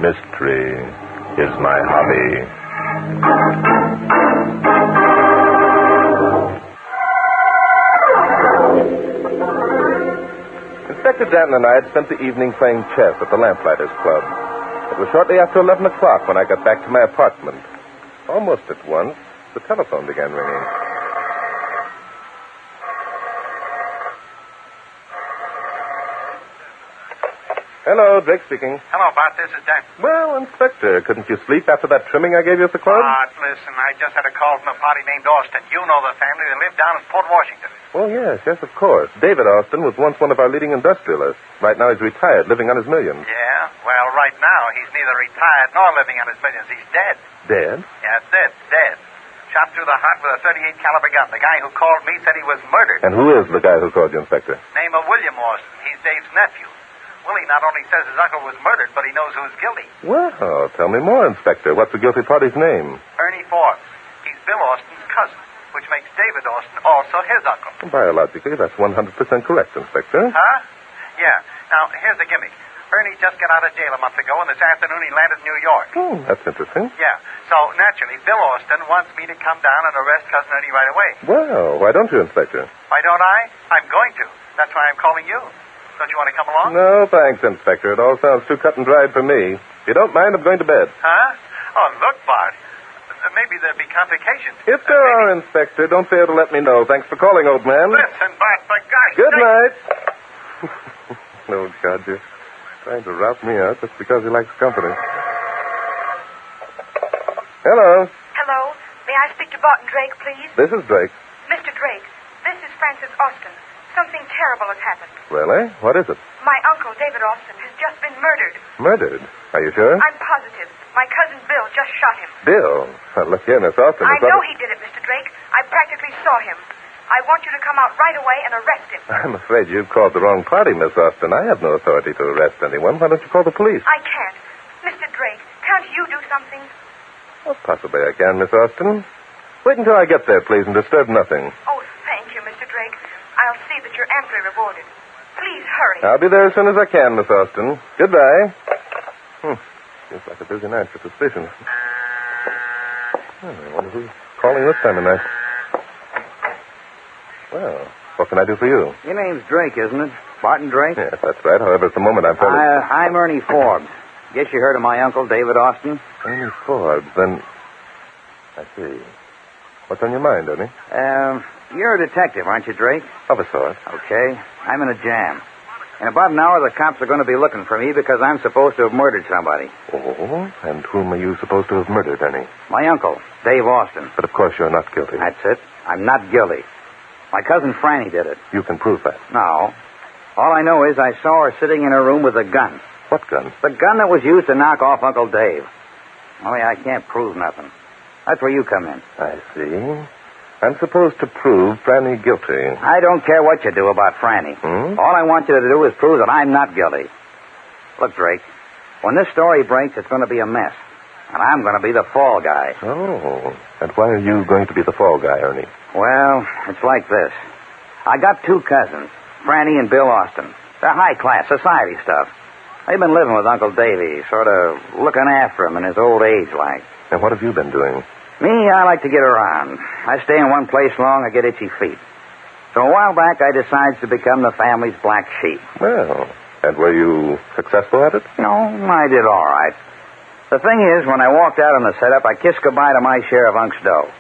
Mystery is my hobby. Inspector Danton and I had spent the evening playing chess at the Lamplighters Club. It was shortly after 11 o'clock when I got back to my apartment. Almost at once, the telephone began ringing. Hello, Drake speaking. Hello, Bart. This is Danton. Well, Inspector, couldn't you sleep after that trimming I gave you at the club? Bart, listen, I just had a call from a party named Austin. You know the family. They live down in Port Washington. Oh, yes, of course. David Austin was once one of our leading industrialists. Right now he's retired, living on his millions. Yeah? Well, right now he's neither retired nor living on his millions. He's dead. Dead? Yeah, dead. Shot through the heart with a .38 caliber gun. The guy who called me said he was murdered. And who is the guy who called you, Inspector? Name of William Austin. He's Dave's nephew. Willie not only says his uncle was murdered, but he knows who's guilty. Well, tell me more, Inspector. What's the guilty party's name? Ernie Forbes. He's Bill Austin's cousin, which makes David Austin also his uncle. Biologically, that's 100% correct, Inspector. Huh? Yeah. Now, here's the gimmick. Ernie just got out of jail a month ago, and this afternoon he landed in New York. Oh, that's interesting. Yeah. So, naturally, Bill Austin wants me to come down and arrest Cousin Ernie right away. Well, why don't you, Inspector? Why don't I? I'm going to. That's why I'm calling you. Don't you want to come along? No, thanks, Inspector. It all sounds too cut and dried for me. If you don't mind, I'm going to bed. Huh? Oh, look, Bart. Maybe there'll be complications. If there are, Inspector, don't fail to let me know. Thanks for calling, old man. Listen, Bart, for God's Good sake. night. No, God, you're trying to rout me out just because he likes company. Hello. Hello. May I speak to Barton Drake, please? This is Drake. Mr. Drake, this is Francis Austin. Something terrible has happened. Really? What is it? My uncle, David Austin, has just been murdered. Murdered? Are you sure? I'm positive. My cousin Bill just shot him. Bill? Well, look here, Miss Austin. I know he did it, Mr. Drake. I practically saw him. I want you to come out right away and arrest him. I'm afraid you've called the wrong party, Miss Austin. I have no authority to arrest anyone. Why don't you call the police? I can't. Mr. Drake, can't you do something? Well, possibly I can, Miss Austin. Wait until I get there, please, and disturb nothing. Oh, thank you, Mr. Drake. I'll see that you're amply rewarded. Please hurry. I'll be there as soon as I can, Miss Austin. Goodbye. Seems like a busy night for suspicion. I wonder who's calling this time of night. Well, what can I do for you? Your name's Drake, isn't it? Barton Drake? Yes, that's right. However, at the moment I'm fairly... I'm Ernie Forbes. Guess you heard of my uncle, David Austin? Ernie Forbes, then... I see. What's on your mind, Ernie? You're a detective, aren't you, Drake? Of a sort. Okay. I'm in a jam. In about an hour, the cops are going to be looking for me because I'm supposed to have murdered somebody. Oh, and whom are you supposed to have murdered, Ernie? My uncle, Dave Austin. But of course you're not guilty. That's it. I'm not guilty. My cousin Franny did it. You can prove that. No. All I know is I saw her sitting in her room with a gun. What gun? The gun that was used to knock off Uncle Dave. Only I can't prove nothing. That's where you come in. I see. I'm supposed to prove Franny guilty. I don't care what you do about Franny. All I want you to do is prove that I'm not guilty. Look, Drake, when this story breaks, it's going to be a mess. And I'm going to be the fall guy. Oh, and why are you going to be the fall guy, Ernie? Well, it's like this. I got two cousins, Franny and Bill Austin. They're high-class society stuff. They've been living with Uncle Davy, sort of looking after him in his old age, like. And what have you been doing? Me, I like to get around. I stay in one place long, I get itchy feet. So a while back, I decided to become the family's black sheep. Well, and were you successful at it? No, I did all right. The thing is, when I walked out on the setup, I kissed goodbye to my share of Unc's dough.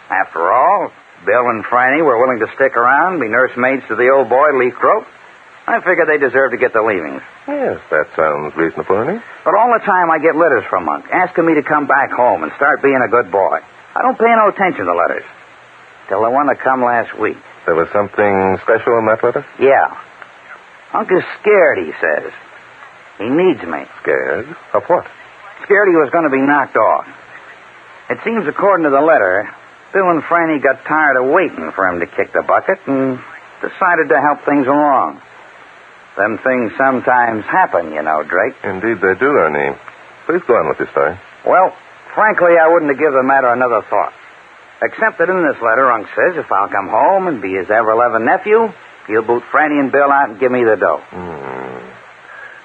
After all, Bill and Franny were willing to stick around, be nursemaids to the old boy, Leaf Throat. I figured they deserved to get the leavings. Yes, that sounds reasonable, Ernie. But all the time I get letters from Unc, asking me to come back home and start being a good boy. I don't pay no attention to letters. Till the one that come last week. There was something special in that letter? Yeah. Unc is scared, he says. He needs me. Scared? Of what? Scared he was going to be knocked off. It seems, according to the letter, Bill and Franny got tired of waiting for him to kick the bucket and decided to help things along. Them things sometimes happen, you know, Drake. Indeed they do, Ernie. Please go on with your story. Well, frankly, I wouldn't have given the matter another thought. Except that in this letter, Unc says if I'll come home and be his ever-loving nephew, he'll boot Franny and Bill out and give me the dough.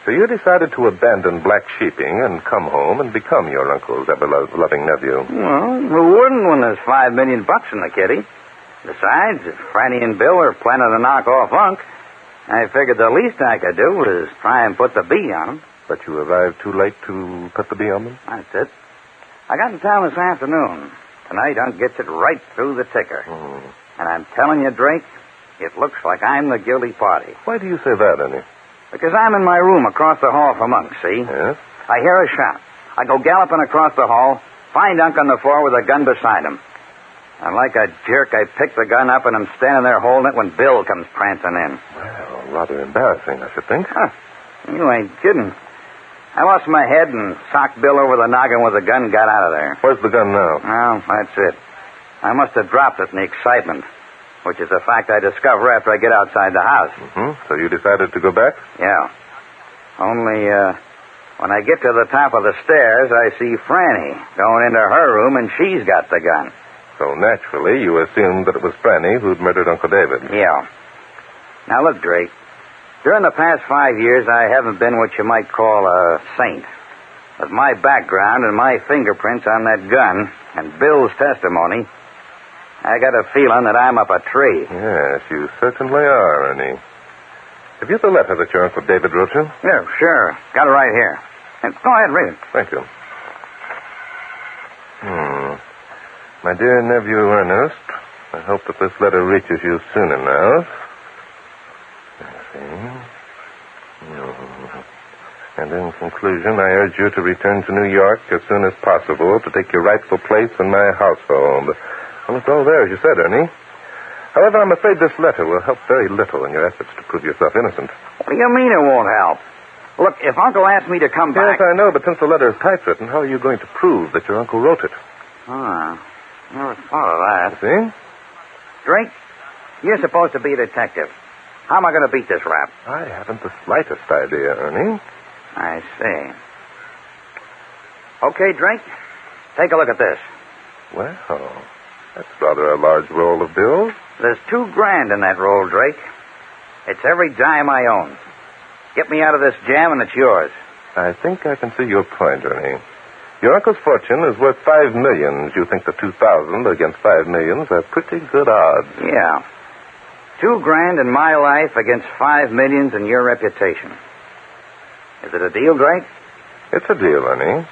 So you decided to abandon black sheeping and come home and become your uncle's ever-loving nephew. Well, who wouldn't when there's $5 million in the kitty? Besides, if Franny and Bill are planning to knock off Unc, I figured the least I could do was try and put the bee on them. But you arrived too late to put the bee on them? That's it. I got in town this afternoon. Tonight, Unc gets it right through the ticker. And I'm telling you, Drake, it looks like I'm the guilty party. Why do you say that, Ernie? Because I'm in my room across the hall from Unc, see? Yes? I hear a shot. I go galloping across the hall, find Unc on the floor with a gun beside him. And like a jerk, I pick the gun up and I'm standing there holding it when Bill comes prancing in. Well, rather embarrassing, I should think. Huh. You ain't kidding. I lost my head and socked Bill over the noggin with the gun and got out of there. Where's the gun now? Well, that's it. I must have dropped it in the excitement, which is a fact I discover after I get outside the house. So you decided to go back? Yeah. Only, when I get to the top of the stairs, I see Franny going into her room, and she's got the gun. So naturally, you assumed that it was Franny who'd murdered Uncle David. Yeah. Now, look, Drake. During the past 5 years, I haven't been what you might call a saint. With my background and my fingerprints on that gun and Bill's testimony, I got a feeling that I'm up a tree. Yes, you certainly are, Ernie. Have you the letter that your Uncle David wrote you? Yeah, sure. Got it right here. Go ahead, read it. Thank you. My dear nephew Ernest, I hope that this letter reaches you soon enough. Let's see. And in conclusion, I urge you to return to New York as soon as possible to take your rightful place in my household. Well, it's all there, as you said, Ernie. However, I'm afraid this letter will help very little in your efforts to prove yourself innocent. What do you mean it won't help? Look, if Uncle asked me to come back... Yes, I know, but since the letter is typewritten, how are you going to prove that your uncle wrote it? Never thought of that. See? Drake, you're supposed to be a detective. How am I going to beat this rap? I haven't the slightest idea, Ernie. I see. Okay, Drake, take a look at this. Well, that's rather a large roll of bills. There's $2,000 in that roll, Drake. It's every dime I own. Get me out of this jam and it's yours. I think I can see your point, Ernie. Your uncle's fortune is worth $5 million. You think the 2,000 against $5 million are pretty good odds. Yeah. $2,000 in my life against $5 million in your reputation. Is it a deal, Drake? It's a deal, Ernie.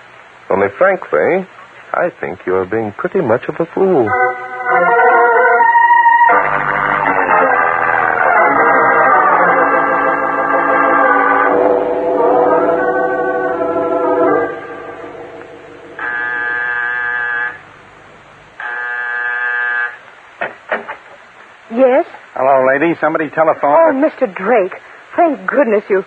Only frankly, I think you're being pretty much of a fool. Yes? Hello, lady. Somebody telephoned. Oh, Mr. Drake. Thank goodness you...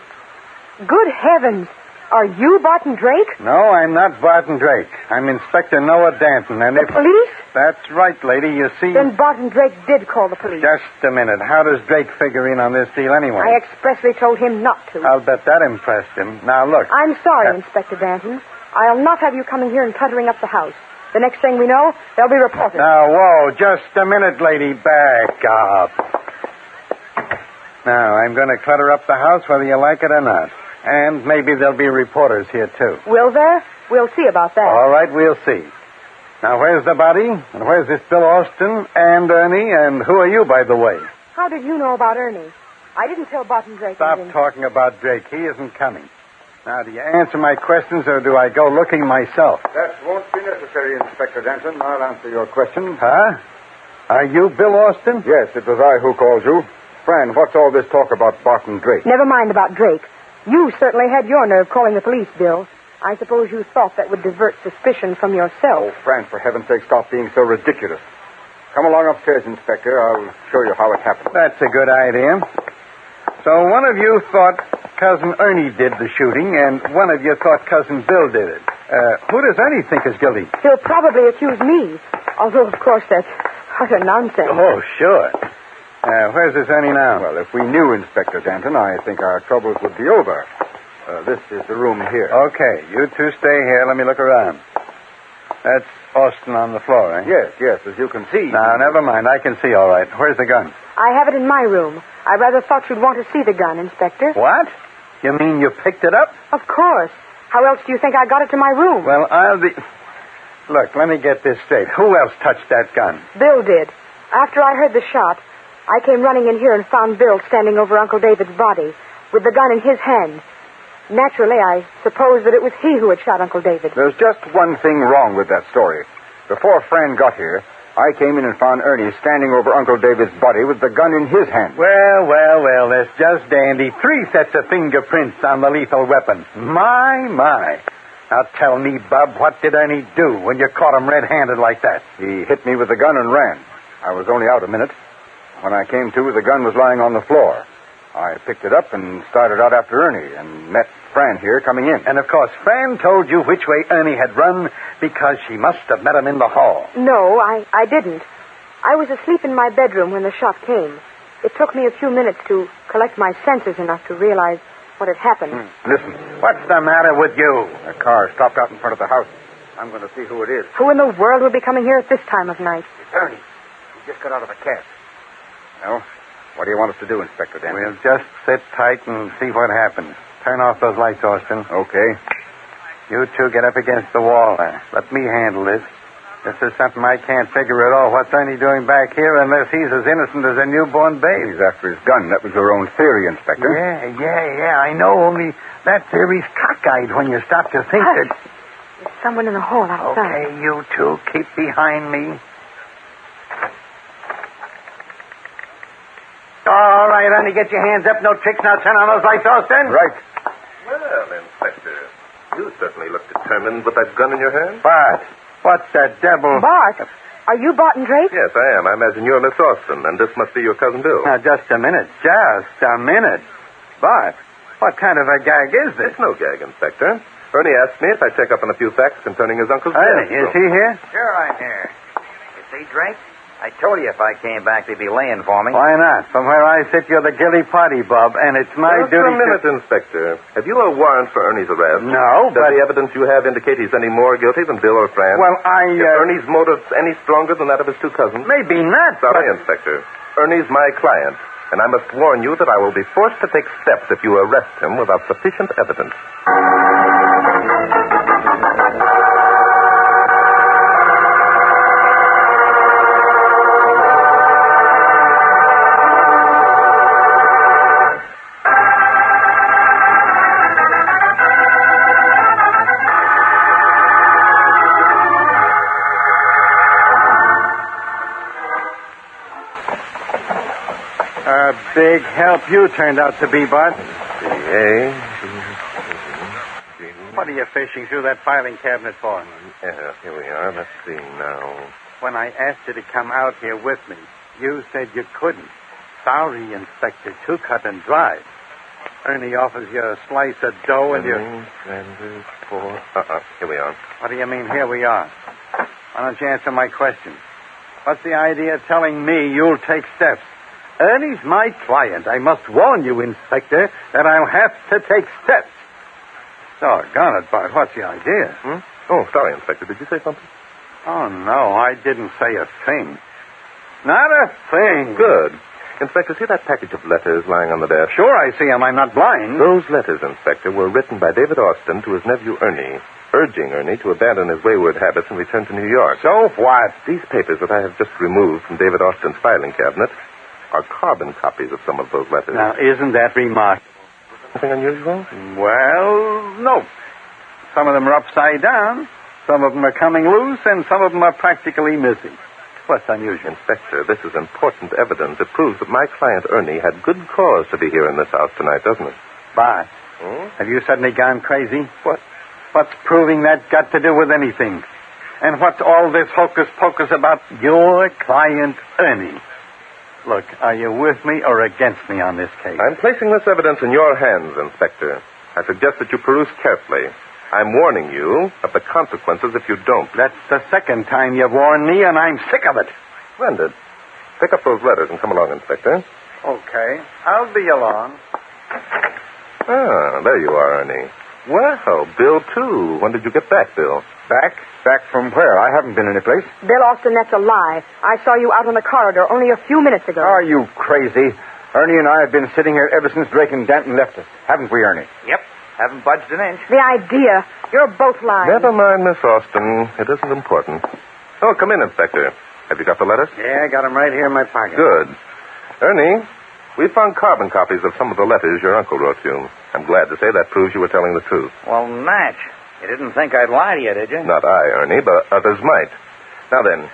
Good heavens. Are you Barton Drake? No, I'm not Barton Drake. I'm Inspector Noah Danton, and The police? That's right, lady. You see... Then Barton Drake did call the police. Just a minute. How does Drake figure in on this deal anyway? I expressly told him not to. I'll bet that impressed him. Now, look. I'm sorry, Inspector Danton. I'll not have you coming here and cluttering up the house. The next thing we know, there'll be reporters. Now, whoa, just a minute, lady. Back up. Now, I'm going to clutter up the house whether you like it or not. And maybe there'll be reporters here, too. Will there? We'll see about that. All right, we'll see. Now, where's the body? And where's this Bill Austin and Ernie? And who are you, by the way? How did you know about Ernie? I didn't tell Barton Drake Stop anything. talking about Drake. He isn't coming. Now, do you answer my questions or do I go looking myself? That won't be necessary, Inspector Danton. I'll answer your question. Huh? Are you Bill Austin? Yes, it was I who called you. Fran, what's all this talk about Barton Drake? Never mind about Drake. You certainly had your nerve calling the police, Bill. I suppose you thought that would divert suspicion from yourself. Oh, Fran, for heaven's sake, stop being so ridiculous. Come along upstairs, Inspector. I'll show you how it happened. That's a good idea. So one of you thought Cousin Ernie did the shooting, and one of you thought Cousin Bill did it. Who does Ernie think is guilty? He'll probably accuse me. Although, of course, that's utter nonsense. Oh, sure. Where's this Ernie now? Well, if we knew Inspector Danton, I think our troubles would be over. This is the room here. Okay, you two stay here. Let me look around. That's Austin on the floor, eh? Yes, as you can see. Now, never mind. I can see all right. Where's the gun? I have it in my room. I rather thought you'd want to see the gun, Inspector. What? You mean you picked it up? Of course. How else do you think I got it to my room? Well, I'll be... Look, let me get this straight. Who else touched that gun? Bill did. After I heard the shot, I came running in here and found Bill standing over Uncle David's body with the gun in his hand. Naturally, I suppose that it was he who had shot Uncle David. There's just one thing wrong with that story. Before Fran got here, I came in and found Ernie standing over Uncle David's body with the gun in his hand. Well, that's just dandy. 3 sets of fingerprints on the lethal weapon. My. Now tell me, Bub, what did Ernie do when you caught him red-handed like that? He hit me with the gun and ran. I was only out a minute. When I came to, the gun was lying on the floor. I picked it up and started out after Ernie and met Fran here coming in. And, of course, Fran told you which way Ernie had run because she must have met him in the hall. No, I didn't. I was asleep in my bedroom when the shot came. It took me a few minutes to collect my senses enough to realize what had happened. Listen. What's the matter with you? A car stopped out in front of the house. I'm going to see who it is. Who in the world would be coming here at this time of night? It's Ernie. He just got out of a cab. Well, what do you want us to do, Inspector Dan? We'll just sit tight and see what happens. Turn off those lights, Austin. Okay. You two get up against the wall there. Let me handle this. This is something I can't figure at all. What's Ernie doing back here unless he's as innocent as a newborn baby? He's after his gun. That was your own theory, Inspector. Yeah, I know. Only that theory's cockeyed when you stop to think Hush. that... There's someone in the hall outside. Okay, you two, keep behind me. All right, Ernie, get your hands up. No tricks. Now turn on those lights, Austin. Right. Well, Inspector, you certainly look determined with that gun in your hand. Bart, what's that devil? Bart, are you Barton Drake? Yes, I am. I imagine you're Miss Austin, and this must be your cousin Bill. Now, just a minute. Bart, what kind of a gag is this? It's no gag, Inspector. Ernie asked me if I'd check up on a few facts concerning his uncle's Ernie, death. is he here? Sure, I'm here. You see, Drake? I told you if I came back, they'd be laying for me. Why not? From where I sit, you're the guilty party, Bob, and it's my Just duty a minute, Inspector. Have you a warrant for Ernie's arrest? No, Does but... the evidence you have indicate he's any more guilty than Bill or Fran? Well, Is Ernie's motives any stronger than that of his two cousins? Maybe not, Sorry, but... Inspector. Ernie's my client, and I must warn you that I will be forced to take steps if you arrest him without sufficient evidence. A big help you turned out to be, Bart. What are you fishing through that filing cabinet for? Yeah, here we are. Let's see now. When I asked you to come out here with me, you said you couldn't. Sorry, Inspector, too cut and dry. Ernie offers you a slice of dough and you... Here we are. What do you mean, here we are? Why don't you answer my question? What's the idea of telling me you'll take steps? Ernie's my client. I must warn you, Inspector, that I'll have to take steps. Doggone it, Bart. What's the idea? Oh, sorry, Inspector. Did you say something? Oh, no, I didn't say a thing. Not a thing. Good. Inspector, see that package of letters lying on the desk? Sure, I see them. I'm not blind. Those letters, Inspector, were written by David Austin to his nephew Ernie, urging Ernie to abandon his wayward habits and return to New York. So what? These papers that I have just removed from David Austin's filing cabinet are carbon copies of some of those letters. Now, isn't that remarkable? Anything unusual? Well, no. Some of them are upside down, some of them are coming loose, and some of them are practically missing. What's unusual? Inspector, this is important evidence. It proves that my client Ernie had good cause to be here in this house tonight, doesn't it? Bart, have you suddenly gone crazy? What? What's proving that got to do with anything? And what's all this hocus-pocus about your client Ernie? Look, are you with me or against me on this case? I'm placing this evidence in your hands, Inspector. I suggest that you peruse carefully. I'm warning you of the consequences if you don't. That's the second time you've warned me, and I'm sick of it. Splendid. Pick up those letters and come along, Inspector. Okay. I'll be along. There you are, Ernie. Well, Bill, too. When did you get back, Bill? Back? Back from where? I haven't been any place. Bill Austin, that's a lie. I saw you out on the corridor only a few minutes ago. Are you crazy? Ernie and I have been sitting here ever since Drake and Danton left us. Haven't we, Ernie? Yep. Haven't budged an inch. The idea. You're both lying. Never mind, Miss Austin. It isn't important. Oh, come in, Inspector. Have you got the letters? Yeah, I got them right here in my pocket. Good. Ernie, we found carbon copies of some of the letters your uncle wrote you. I'm glad to say that proves you were telling the truth. Well, Natch, you didn't think I'd lie to you, did you? Not I, Ernie, but others might. Now then,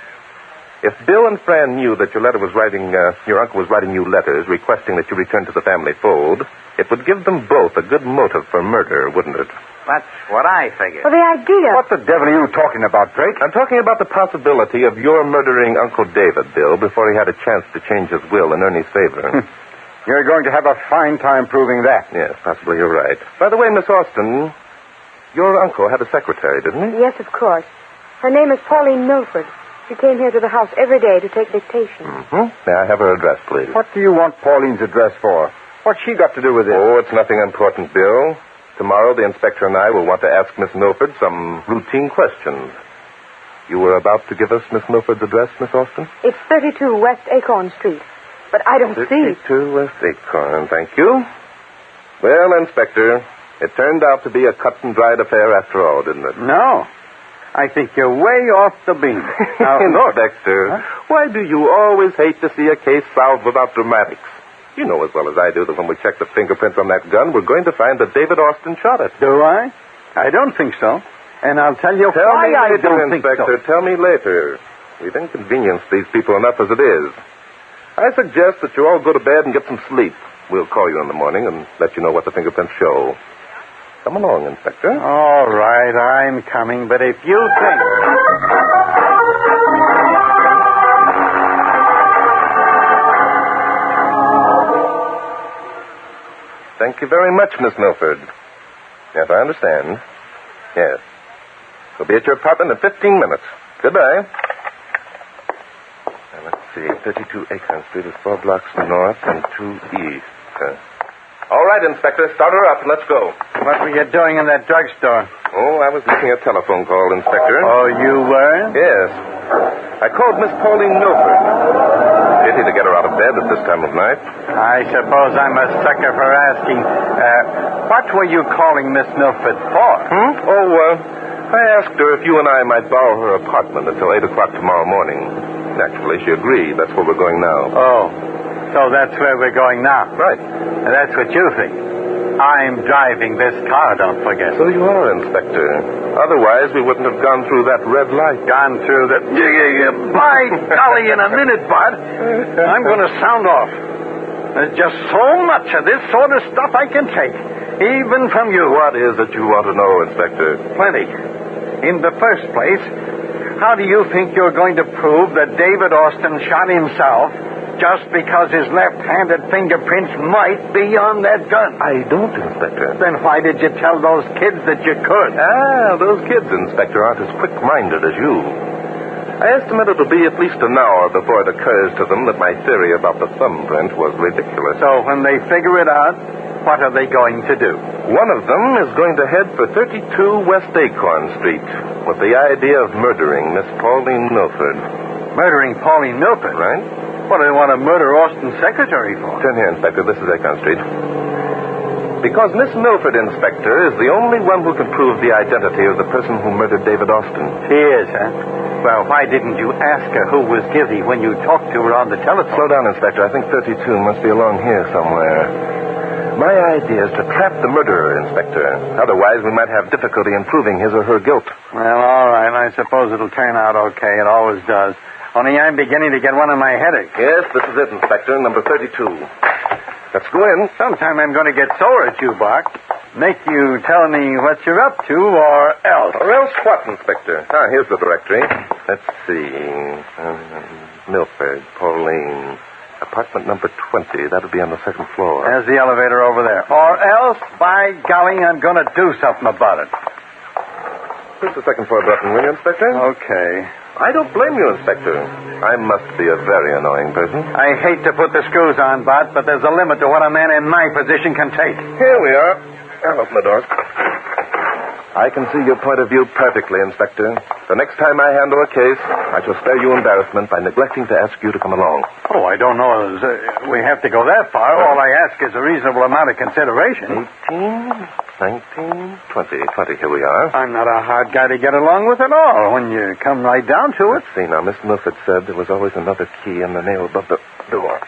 if Bill and Fran knew that your uncle was writing you letters requesting that you return to the family fold, it would give them both a good motive for murder, wouldn't it? That's what I figured. Well, the idea. What the devil are you talking about, Drake? I'm talking about the possibility of your murdering Uncle David, Bill, before he had a chance to change his will in Ernie's favor. You're going to have a fine time proving that. Yes, possibly you're right. By the way, Miss Austin, your uncle had a secretary, didn't he? Yes, of course. Her name is Pauline Milford. She came here to the house every day to take dictation. Mm-hmm. May I have her address, please? What do you want Pauline's address for? What's she got to do with it? Oh, it's nothing important, Bill. Tomorrow, the inspector and I will want to ask Miss Milford some routine questions. You were about to give us Miss Milford's address, Miss Austin? It's 32 West Acorn Street. But I don't see. 32 West Acorn, thank you. Well, Inspector, it turned out to be a cut-and-dried affair after all, didn't it? No. I think you're way off the beam. Now, look. Inspector, why do you always hate to see a case solved without dramatics? You know as well as I do that when we check the fingerprints on that gun, we're going to find that David Austin shot it. Do I? I don't think so. And I'll tell you Tell why me I later, don't think Inspector. so. Tell me later. We've inconvenienced these people enough as it is. I suggest that you all go to bed and get some sleep. We'll call you in the morning and let you know what the fingerprints show. Come along, Inspector. All right, I'm coming, but if you think... Thank you very much, Miss Milford. Yes, I understand. Yes. We'll be at your apartment in 15 minutes. Goodbye. Now, let's see. 32 Acorn Street is 4 blocks north and 2 east. All right, Inspector. Start her up and let's go. What were you doing in that drugstore? Oh, I was making a telephone call, Inspector. Oh, you were? Yes. I called Miss Pauline Milford. Pity to get her out of bed at this time of night. I suppose I'm a sucker for asking. What were you calling Miss Milford for? I asked her if you and I might borrow her apartment until 8 o'clock tomorrow morning. Naturally, she agreed. That's where we're going now. Oh, so that's where we're going now. Right. That's what you think. I'm driving this car, don't forget. So you are, Inspector. Otherwise, we wouldn't have gone through that red light. Gone through the... By golly, in a minute, Bud. I'm going to sound off. There's just so much of this sort of stuff I can take, even from you. What is it you want to know, Inspector? Plenty. In the first place, how do you think you're going to prove that David Austin shot himself just because his left-handed fingerprints might be on that gun? I don't, Inspector. Then why did you tell those kids that you could? Those kids, Inspector, aren't as quick-minded as you. I estimate it'll be at least an hour before it occurs to them that my theory about the thumbprint was ridiculous. So when they figure it out, what are they going to do? One of them is going to head for 32 West Acorn Street with the idea of murdering Miss Pauline Milford. Murdering Pauline Milford? Right. What do they want to murder Austin's secretary for? Turn here, Inspector. This is Acorn Street. Because Miss Milford, Inspector, is the only one who can prove the identity of the person who murdered David Austin. She is, huh? Well, why didn't you ask her who was guilty when you talked to her on the telephone? Slow down, Inspector. I think 32 must be along here somewhere. My idea is to trap the murderer, Inspector. Otherwise, we might have difficulty in proving his or her guilt. Well, all right. I suppose it'll turn out okay. It always does. Only I'm beginning to get one of my headaches. Yes, this is it, Inspector, number 32. Let's go in. Sometime I'm going to get sore at you, Bart. Make you tell me what you're up to, or else. Or else what, Inspector? Here's the directory. Let's see. Milford, Pauline, apartment number 20. That'll be on the second floor. There's the elevator over there. Or else, by golly, I'm going to do something about it. Push the second floor button, will you, Inspector? Okay. I don't blame you, Inspector. I must be a very annoying person. I hate to put the screws on, Bart, but there's a limit to what a man in my position can take. Here we are. I'll open the door. I can see your point of view perfectly, Inspector. The next time I handle a case, I shall spare you embarrassment by neglecting to ask you to come along. Oh, I don't know as we have to go that far. All I ask is a reasonable amount of consideration. 18, 19, 20. Here we are. I'm not a hard guy to get along with at all when you come right down to it. Let's see now. Miss Milford said there was always another key in the nail above the door.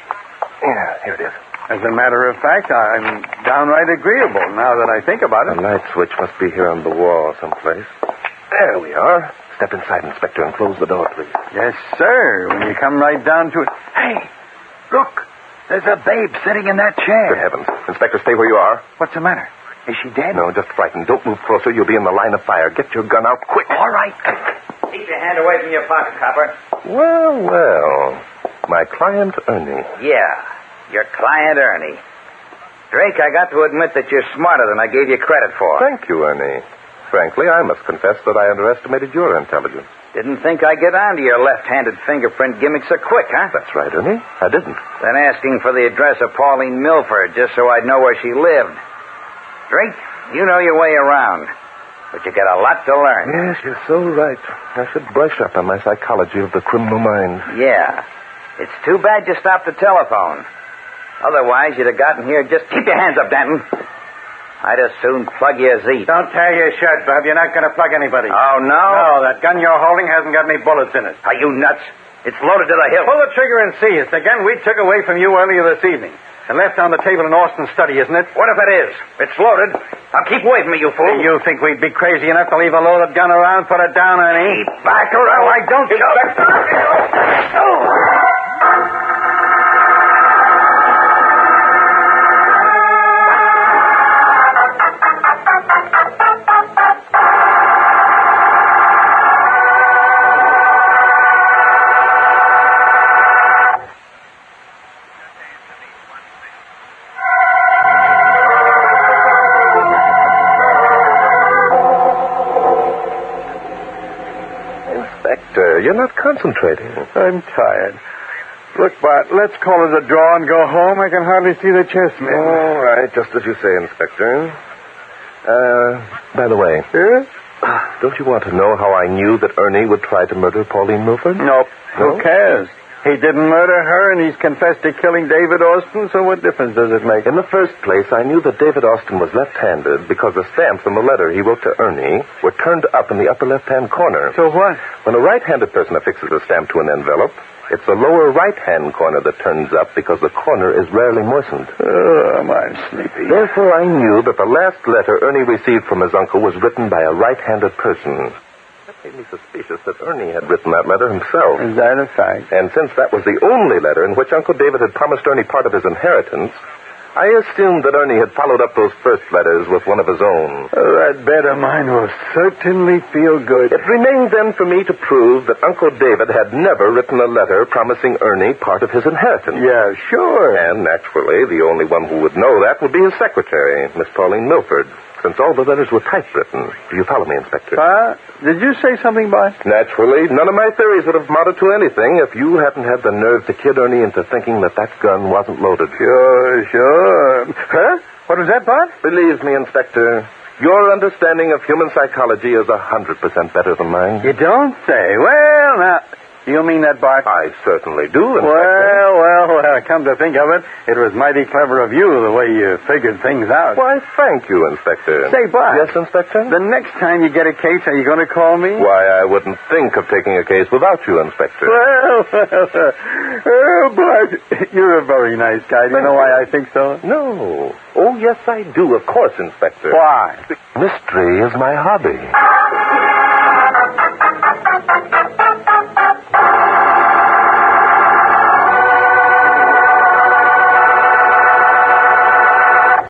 Yeah, here it is. As a matter of fact, I'm downright agreeable now that I think about it. The light switch must be here on the wall someplace. There we are. Step inside, Inspector, and close the door, please. Yes, sir. When you come right down to it. Hey, look. There's a babe sitting in that chair. Good heavens. Inspector, stay where you are. What's the matter? Is she dead? No, just frightened. Don't move closer. You'll be in the line of fire. Get your gun out quick. All right. Keep your hand away from your pocket, copper. Well. My client, Ernie. Yeah. Your client, Ernie. Drake, I got to admit that you're smarter than I gave you credit for. Thank you, Ernie. Frankly, I must confess that I underestimated your intelligence. Didn't think I'd get onto your left-handed fingerprint gimmick so quick, huh? That's right, Ernie. I didn't. Then asking for the address of Pauline Milford just so I'd know where she lived. Drake, you know your way around. But you got a lot to learn. Yes, you're so right. I should brush up on my psychology of the criminal mind. Yeah. It's too bad you stopped the telephone. Otherwise, you'd have gotten here just... Keep your hands up, Danton. I'd as soon plug your Z. Don't tear your shirt, Bob. You're not going to plug anybody. Oh, no? No, that gun you're holding hasn't got any bullets in it. Are you nuts? It's loaded to the hilt. Pull the trigger and see. It's the gun we took away from you earlier this evening and left on the table in Austin's study, isn't it? What if it is? It's loaded. Now keep away from me, you fool. You think we'd be crazy enough to leave a loaded gun around? Put it down, Ernie. Keep back around. Oh, I don't... You're not concentrating. I'm tired. Look, Bart, let's call it a draw and go home. I can hardly see the chessmen. All right, just as you say, Inspector. By the way. Yes? Don't you want to know how I knew that Ernie would try to murder Pauline Milford? Nope. No? Who cares? He didn't murder her, and he's confessed to killing David Austin, so what difference does it make? In the first place, I knew that David Austin was left-handed because the stamps on the letter he wrote to Ernie were turned up in the upper left-hand corner. So what? When a right-handed person affixes a stamp to an envelope, it's the lower right-hand corner that turns up because the corner is rarely moistened. Oh, I'm sleepy. Therefore, I knew that the last letter Ernie received from his uncle was written by a right-handed person. That made me suspicious that Ernie had written that letter himself. Is that a fact? And since that was the only letter in which Uncle David had promised Ernie part of his inheritance, I assumed that Ernie had followed up those first letters with one of his own. Oh, that bed of mine will certainly feel good. It remained then for me to prove that Uncle David had never written a letter promising Ernie part of his inheritance. Yeah, sure. And naturally, the only one who would know that would be his secretary, Miss Pauline Milford, since all the letters were typewritten. Do you follow me, Inspector? Did you say something, Bart? Naturally. None of my theories would have amounted to anything if you hadn't had the nerve to kid Ernie into thinking that gun wasn't loaded. Sure. Huh? What was that, Bart? Believe me, Inspector, your understanding of human psychology is 100% better than mine. You don't say. Well, now... You mean that, Bart? I certainly do, Inspector. Well, come to think of it, it was mighty clever of you the way you figured things out. Why, thank you, Inspector. Say, Bart. Yes, Inspector? The next time you get a case, are you going to call me? Why, I wouldn't think of taking a case without you, Inspector. Well, Bart, you're a very nice guy. Do you know why I think so? No. Oh, yes, I do, of course, Inspector. Why? Mystery is my hobby.